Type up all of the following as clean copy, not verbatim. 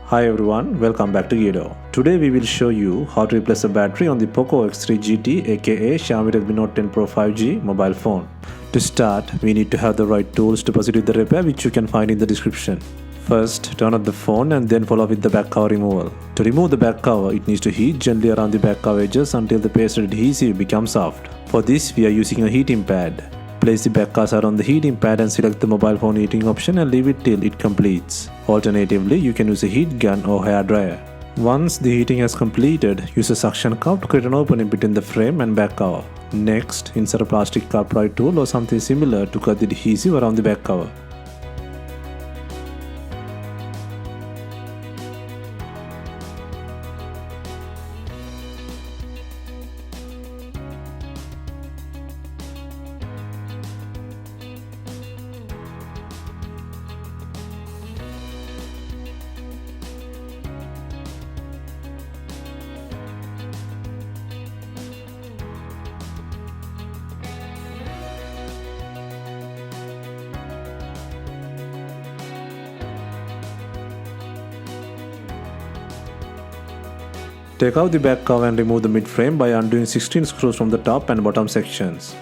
Hi everyone, welcome back to DYOR. Today we will show you how to replace the battery on the Poco X3 GT aka Xiaomi Redmi Note 10 Pro 5G mobile phone. To start, we need to have the right tools to proceed with the repair, which you can find in the description. First, turn off the phone and then follow with the back cover removal. To remove the back cover, it needs to heat gently around the back cover edges until the pasted adhesive becomes soft. For this, we are using a heating pad. Place the back cursor on the heating pad and select the mobile phone heating option and leave it till it completes. Alternatively, you can use a heat gun or hair dryer. Once the heating has completed, use a suction cup to create an opening between the frame and back cover. Next, insert a plastic upright tool or something similar to cut the adhesive around the back cover. Take out the back cover and remove the mid frame by undoing 16 screws from the top and bottom sections.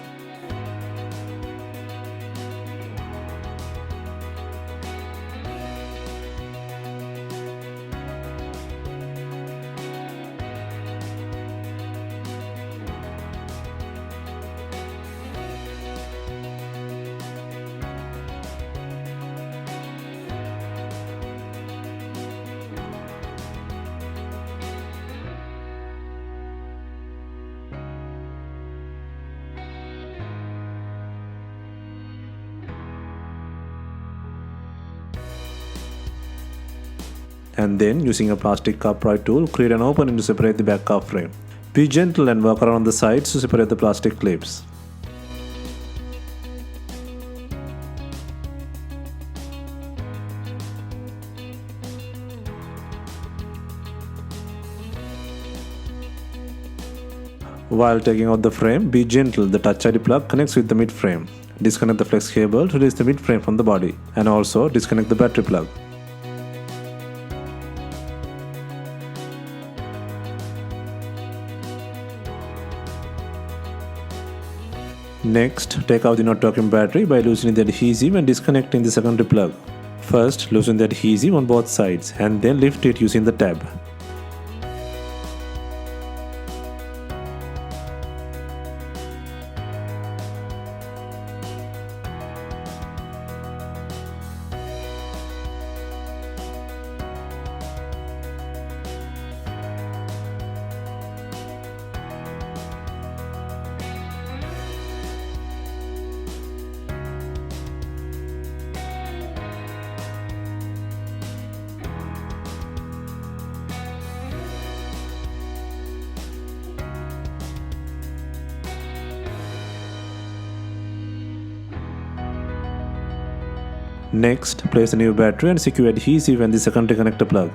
And then, using a plastic upright tool, create an opening to separate the back cover frame. Be gentle and work around the sides to separate the plastic clips. While taking out the frame, be gentle. The Touch ID plug connects with the mid frame. Disconnect the flex cable to release the mid frame from the body, and also disconnect the battery plug. Next, take out the not working battery by loosening the adhesive and disconnecting the secondary plug. First, loosen the adhesive on both sides and then lift it using the tab. Next, place a new battery and secure adhesive and the secondary connector plug.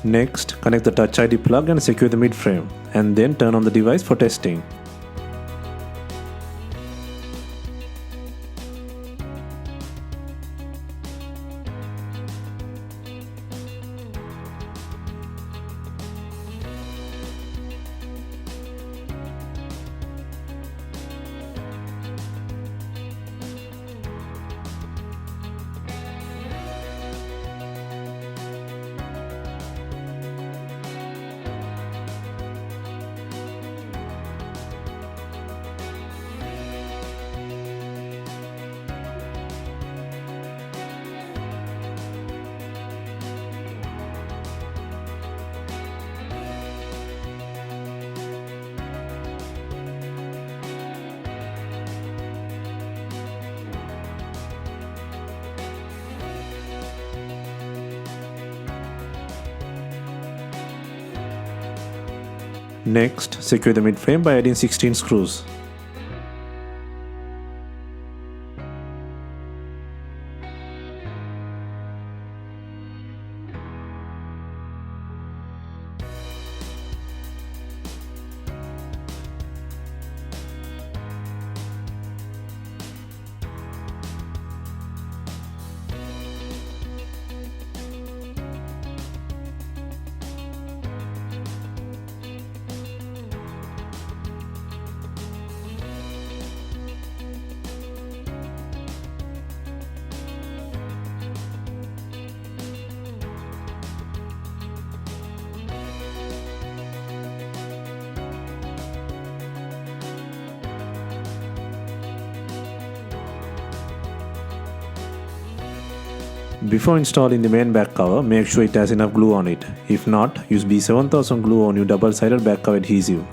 Next, connect the Touch ID plug and secure the mid frame, and then turn on the device for testing. Next, secure the mid frame by adding 16 screws. Before installing the main back cover, make sure it has enough glue on it. If not, use B7000 glue on your double-sided back cover adhesive.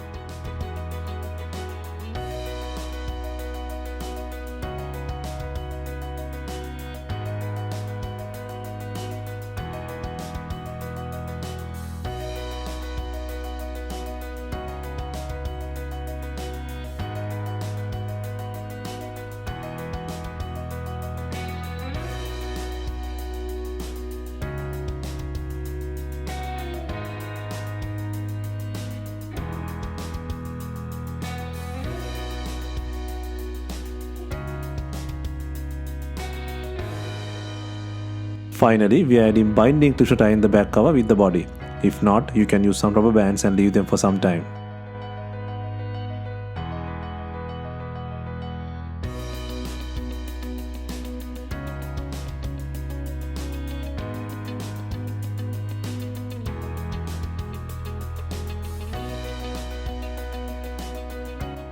Finally, we are adding binding to tie in the back cover with the body. If not, you can use some rubber bands and leave them for some time.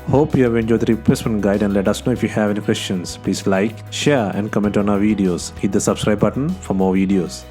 Hope you have enjoyed the replacement guide, and let us know if you have any questions. Please like, share and comment on our videos. Hit the subscribe button for more videos.